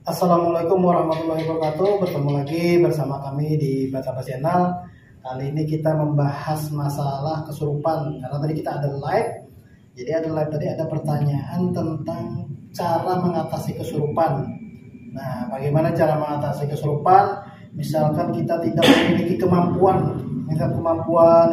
Assalamualaikum warahmatullahi wabarakatuh. Bertemu lagi bersama kami di Batapa Channel. Kali ini kita membahas masalah kesurupan. Karena tadi kita ada live. Jadi ada pertanyaan tentang cara mengatasi kesurupan. Nah, bagaimana cara mengatasi kesurupan? Misalkan kita tidak memiliki kemampuan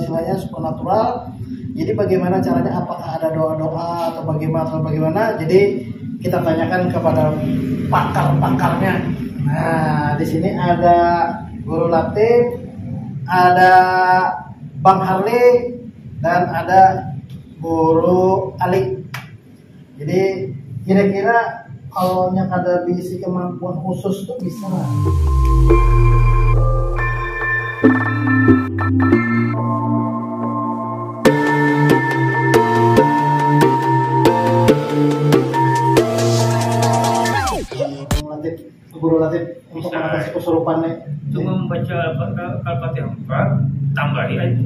istilahnya supernatural. Jadi bagaimana caranya? Apakah ada doa-doa atau bagaimana? Jadi kita tanyakan kepada pakar-pakarnya. Nah, di sini ada Guru Latif, ada Bang Harley, dan ada Guru Ali. Jadi kira-kira kalau yang ada bisi kemampuan khusus tuh bisa nggak? Guru Latif untuk mengatasi kesurupan nih. Cuma membaca Al-Fatihah 4, tambahi ayat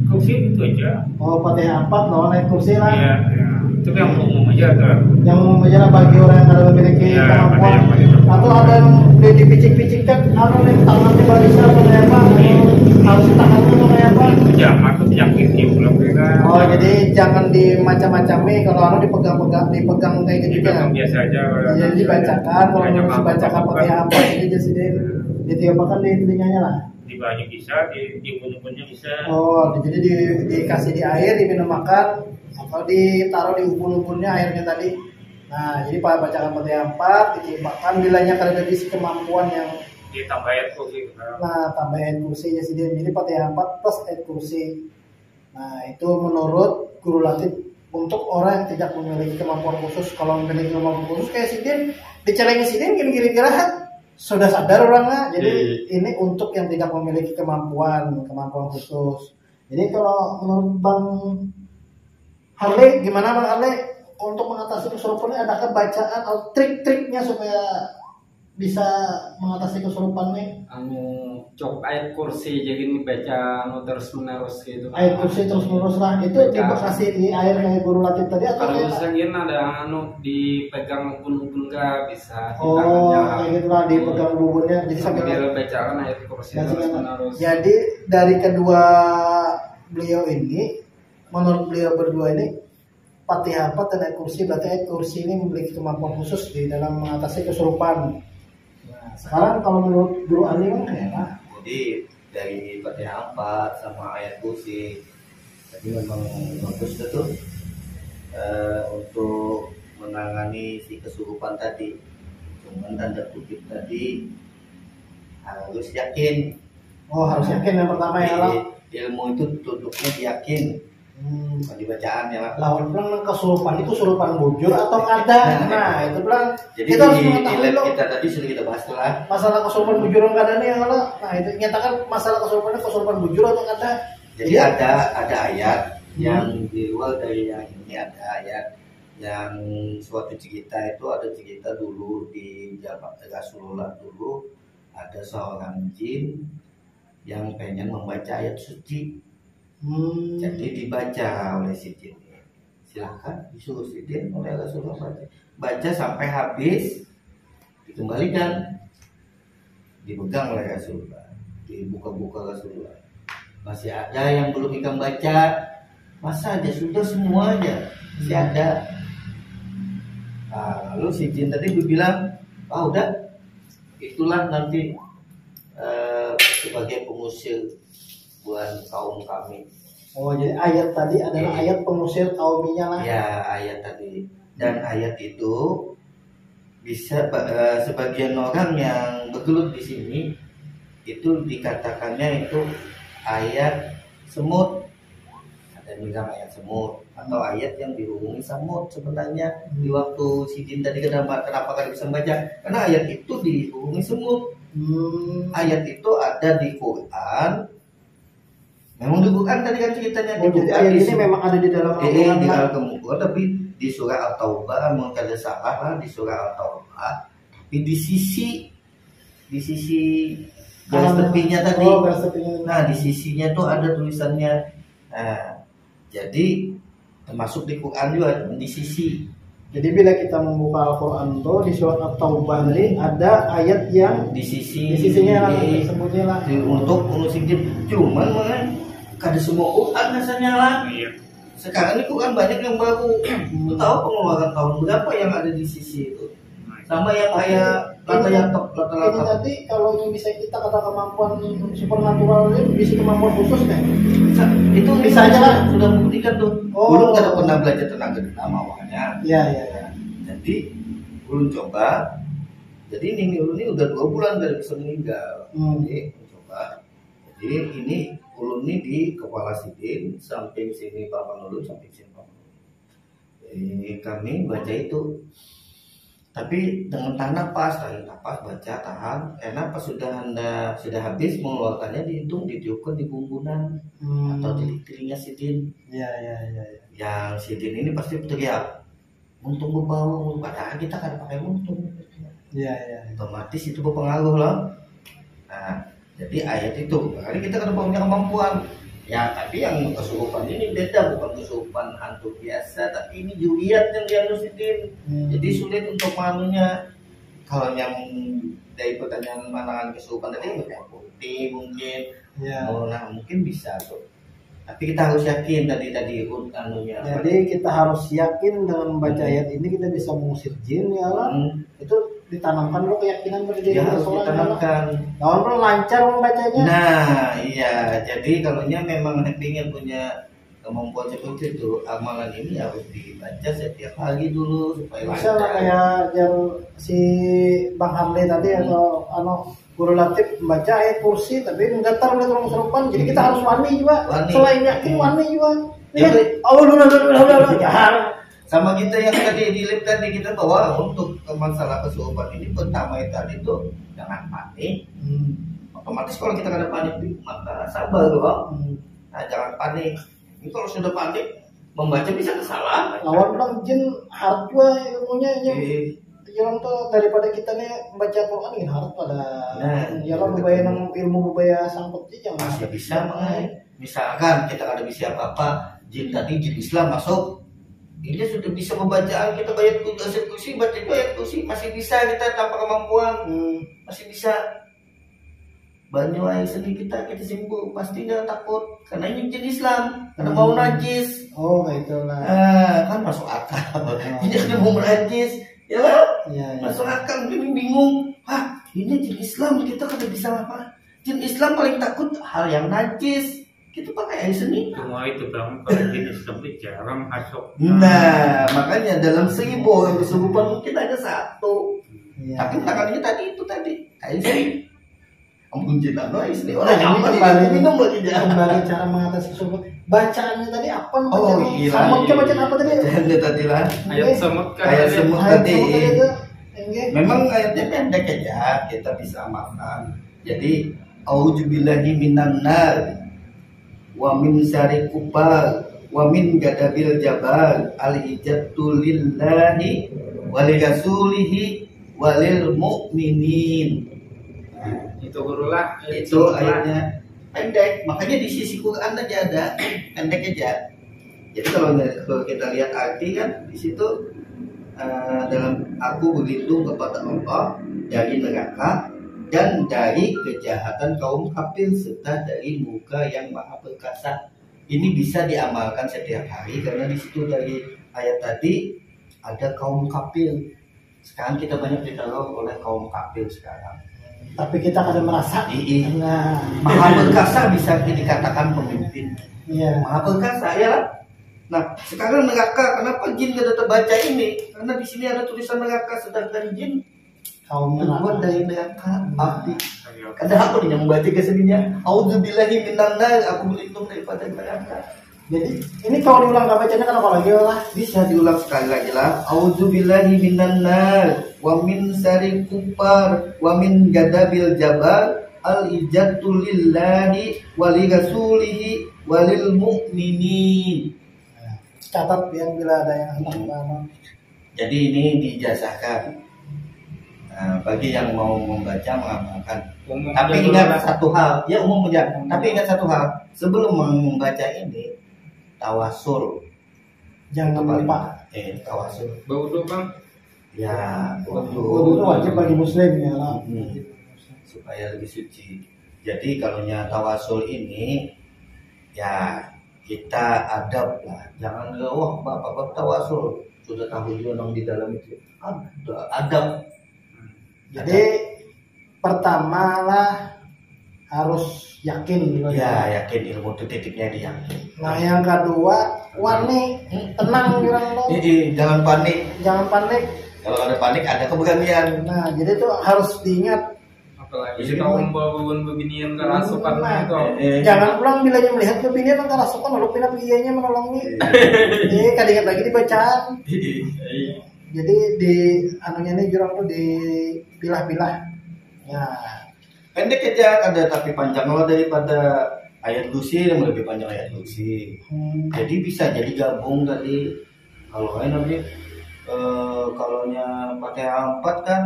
kursi itu aja. Oh, Fatihah 4 lawan ayat kursi lah. Iya, ya. Itu yang umum aja kan. Yang umum aja lah bagi orang yang tidak memiliki kemampuan. Atau ada yang dipicik-picikkan, ada yang tangan di barisan atau kayak apa? Harus tahan atau kayak apa? Jangan tuh yakin pulang kita. Oh, jadi jangan dimacam-macami kalau orang dipegang kayak gitu kan. Biasa aja. Jadi dibacakan, kalau harus dibacakan Fatihah apa ini jadi ditiupakan di telinganya lah. Di banyak bisa, di ubun-ubunnya bisa. Oh, jadi dikasih di air, diminum makan, atau ditaruh di ubun-ubunnya airnya tadi. Nah, jadi Pak bacakan Fatihah 4, ditiupakan, bilanya kalau ada bisi kemampuan yang Ditambah ayat kursi. nah, tambah ayat kursinya sih. Jadi Fatihah 4 plus ayat kursi. Nah, itu menurut Guru Latif untuk orang yang tidak memiliki kemampuan khusus. Kalau memiliki kemampuan khusus kayak Sidin, dicelengin Sidin kira-kira sudah sadar orangnya. Jadi ini untuk yang tidak memiliki kemampuan khusus. Jadi kalau menurut Bang Harley, gimana Bang Harley untuk mengatasi kesurupan ini? Adakah bacaan atau trik-triknya supaya bisa mengatasi kesurupan nih? Cukup ayat kursi jadi baca terus menerus gitu. Ayat kursi terus menerus lah. Itu dikasih di air kayak Guru Latif tadi atau kalau misalnya ada dipegang ubun-ubun nggak bisa. Oh, kayak gitu lah, dipegang ubunnya. Jadi sambil dia bacakan ayat kursi terus menerus. Jadi dari kedua beliau ini, menurut beliau berdua ini, Fatihah 4 dan ayat kursi, berarti ayat kursi ini memiliki kemampuan khusus di dalam mengatasi kesurupan. Nah, sekarang kalau menurut Guru Ali kan kayak apa? Jadi dari Fatihah 4 sama ayat kursi tadi memang bagus betul untuk menangani si kesurupan tadi. Cuman tanda kutip tadi harus yakin. Oh, harus yakin yang pertama ya lah. Ilmu itu tutupnya yakin. Di bacaan ya lah. Lawan pelang kesurupan itu kesurupan bujur atau kada? Nah, itu pelang. Jadi Kita harus di mengetahui lab loh. kita tadi sudah kita bahas lah. Masalah kesurupan bujur atau kada nih ya lah. Nah, itu nyatakan masalah kesurupan bujur atau kada. Jadi ada ayat yang di luar dari yang ini, ada ayat yang suatu cerita itu, ada cerita dulu di zaman Rasulullah dulu ada seorang jin yang pengen membaca ayat suci. Jadi dibaca oleh si jin. Silahkan disuruh si jin oleh Rasulullah baca sampai habis, dikembalikan, dipegang oleh Rasulullah, dibuka-buka Rasulullah. Masih ada yang belum ikan baca, masa aja sudah semua aja masih ada. Nah, lalu si jin tadi bilang, udah itulah nanti sebagai pengusir buat kaum kami. Oh, jadi ayat tadi adalah ayat pengusir kauminya lah. Ya, ayat tadi. Dan ayat itu bisa sebagian orang yang bergelut di sini itu dikatakannya itu ayat semut. Ada yang bilang ayat semut atau ayat yang dihubungi semut sebenarnya. Di waktu si jin tadi kenapa kalian bisa membaca? Karena ayat itu dihubungi semut. Ayat itu ada di Quran. Memang di Quran tadi kan ceritanya. Jadi ayat ini memang ada di dalam Al-Quran. Di Al-Quran, tapi di surah At-Taubah, memang ada salah lah di surah At-Taubah. Tapi di sisi garis tepinya tadi. Nah, di sisinya tuh ada tulisannya. Nah, jadi termasuk di Quran juga di sisi. Jadi bila kita membuka Al-Quran tuh di surat At-Taubah tadi ada ayat yang di di sisinya lah ini, disebutnya lah. untuk mengusik jin. Cuman mana kada semua Quran rasanya lah. Iya. Sekarang ini Quran banyak yang baru. Lu tahu pengeluaran tahun berapa yang ada di sisi itu? Sama yang kayak Ini rata-rata. tadi kalau yang bisa kita kata kemampuan supernatural ini bisa kemampuan khusus kan? Itu Bisa aja lah. sudah membuktikan tuh. Oh. Ulun kada pernah belajar tenaga dalam awalnya. Iya iya. Ya. Jadi ulun coba. Jadi ini ulun ini udah 2 bulan dari bisa meninggal. Jadi coba. Jadi ini ulun ini di kepala sidin, samping sini paman ulun, samping sini paman ulun. Jadi kami baca itu. Tapi dengan tahan nafas baca tahan. Enak pas sudah habis mengeluarkannya dihitung, ditiupkan di bumbunan atau di telinga sidin. Iya iya iya. Yang sidin ini pasti teriak untung berbau, padahal kita kan pakai untung. Iya iya. Otomatis itu berpengaruh loh. Nah, jadi ayat itu, kali kita kan punya kemampuan. Ya, tapi yang kesurupan ini beda, bukan kesurupan hantu biasa, tapi ini juriat yang dianusidin. Jadi sulit untuk manunya. Kalau yang dari pertanyaan manangan kesurupan tadi nggak putih mungkin, nah mungkin bisa tuh. Tapi kita harus yakin tadi anunya. Jadi kita harus yakin dengan membaca ayat ini kita bisa mengusir jin ya lah. Itu ditanamkan dulu keyakinan pada diri Ya, harus seorang. ditanamkan. Lawan lo lancar membacanya. Nah, iya. Jadi kalau memang ingin punya kemampuan seperti itu, amalan ini harus dibaca setiap hari dulu supaya Bisa lah lancar. kayak yang si Bang Hamdi tadi atau Guru Latif membaca ayat kursi tapi menggetar oleh orang serupan. Jadi kita harus wani juga. Wani. Selain yakin wani juga. Ya, Allah. Sama kita yang tadi di live tadi kita bawa untuk masalah kesurupan ini pertama tadi itu jangan panik. Otomatis kalau kita ada panik maka sabar loh. Nah, jangan panik. Ini kalau sudah panik membaca bisa kesalahan. Lawan bilang jin hard juga ilmunya yang jalan tuh daripada kita nih membaca Quran ini hard pada jalan bebaya ilmu bebaya sangkut jangan Masih bisa misalkan kita ada bisa apa-apa jin tadi jin Islam masuk ini sudah bisa membaca kita bayar kursi baca itu ayat kursi masih bisa kita tanpa kemampuan masih bisa banyak air seni kita sembuh pasti jangan takut karena ini jin Islam karena mau najis itulah kan masuk akal ini ada mau najis ya lah masuk akal mungkin bingung ini jin Islam kita kada bisa apa jin Islam paling takut hal yang najis kita pakai air seni. Cuma itu bang, kalau jenis tapi jarang masuk. Nah, makanya dalam 1000 orang kesurupan mungkin ada 1. Tapi tangannya tadi itu air seni. Ampun jinak air seni. Orang kembali minum lagi kembali cara mengatasi kesurupan. Bacaannya tadi apa? Iya. Sama bacaan apa tadi? Bacaan tadi lah. Ayat semut kan. Ayat semut tadi. Memang ayatnya pendek aja, kita bisa amalkan. Jadi, auzubillahi minan nar. Wa min syarri kufar wa min gadabil jabal al-ijatu lillahi wa li rasulihi wa lil mu'minin. Itu gurulah Itu ayatnya pendek, makanya di sisi Quran aja ada pendek aja. Jadi kalau kita lihat arti kan di situ dalam aku berlindung kepada Allah dari neraka dan dari kejahatan kaum kafir serta dari muka yang maha perkasa. Ini bisa diamalkan setiap hari karena di situ dari ayat tadi ada kaum kafir. Sekarang kita banyak diteror oleh kaum kafir sekarang. Tapi kita kadang merasa maha perkasa bisa dikatakan pemimpin. Iya. Maha perkasa ya lah. Nah sekarang neraka kenapa jin tidak terbaca ini? Karena di sini ada tulisan neraka sedangkan jin terbuat dari neraka api. Ada apa nih yang membaca keseninya? Auzubillahi minan nar, aku berlindung daripada neraka. Jadi ini kalau diulang gak bacanya kan apa lagi lah? Bisa diulang sekali lagi lah. Auzubillahi minan nar wa min syarri kufar wa min gadabil jabal al-ijatu lillahi wa li rasulihi wa lil mu'minin. Catat yang bila ada yang hendak. Jadi ini dijazahkan. Bagi yang mau membaca mengamalkan. Tapi ingat satu hal, ya umum aja. Tapi ingat satu hal, sebelum membaca ini tawasul. Jangan lupa. Tawasul. Baudu bang. Ya, Wudu itu wajib bagi muslim ya lah. Supaya lebih suci. Jadi kalau tawasul ini ya kita adab lah. Jangan wah bapak tawasul sudah tahu juga di dalam itu. Ada adab. Jadi pertama lah harus yakin gitu. Ya yakin ilmu itu titiknya di yakin. Nah yang kedua wani tenang bilang lo. Jangan panik. Jangan panik. Kalau ada panik ada keberanian. Nah jadi itu harus diingat. Apalagi kita membawa beginian ke rasukan itu. Jangan pulang bila melihat kebinian antara rasukan lalu pindah pianya menolongi. Jadi kadang lagi dibacaan. Jadi di anunya ini jurang tuh dipilah-pilah. Ya. Pendek aja ada tapi panjang loh daripada ayat kursi yang lebih panjang ayat kursi. Jadi bisa jadi gabung tadi. Kalau lain nanti kalau pakai A4 kan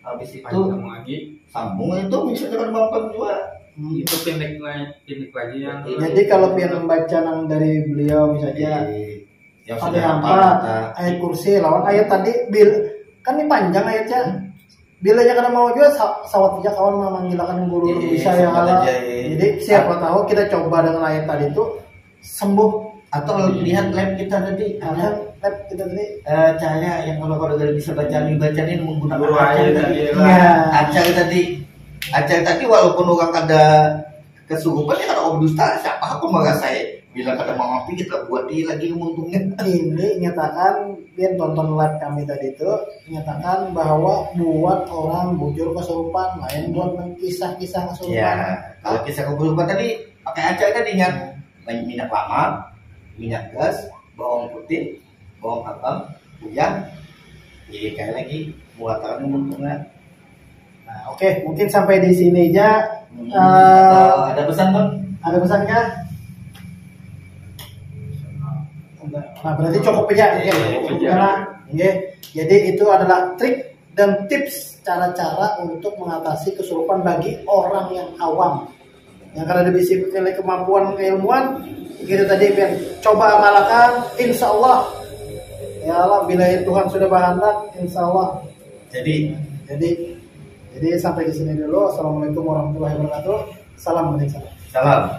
habis itu Panjang lagi. sambung itu bisa dengan mampan juga. Itu pendek lagi yang. Jadi kalau biar membaca nang dari beliau misalnya Yang ada sudah apa ayat kursi lawan ayat tadi kan ini panjang ayatnya. Bilanya karena mau juga sawat aja kawan memanggilkan guru bisa ya Allah. Jadi siapa tahu kita coba dengan ayat tadi itu sembuh. Atau lihat lab kita tadi Ada lab kita tadi cara yang kalau bisa bacaan menggunakan Guru acar ayat tadi. tadi. Iya. Acar tadi walaupun orang ada kesurupan ya kalau om dusta siapa aku saya bilang kata mama kita buat dia lagi untungnya. Ini nyatakan biar tonton live kami tadi itu nyatakan bahwa buat orang bujur kesurupan lain buat kisah-kisah kesurupan. Ya, kalau kisah kesurupan tadi pakai acar tadi ingat minyak lama, minyak gas, bawang putih, bawang hitam, bujang. Jadi kayak lagi muatan untungnya. Nah, oke, mungkin sampai di sini aja. Ada pesan bang? Ada pesan kah? Nah, berarti cukup aja. Oke. Jadi itu adalah trik dan tips cara-cara untuk mengatasi kesurupan bagi orang yang awam. Yang karena dibisik oleh kemampuan keilmuan, kita tadi biar coba amalkan, insya Allah. Ya Allah, bila Tuhan sudah berkehendak, insya Allah. Jadi sampai di sini dulu. Assalamualaikum warahmatullahi wabarakatuh. Salam. Salam.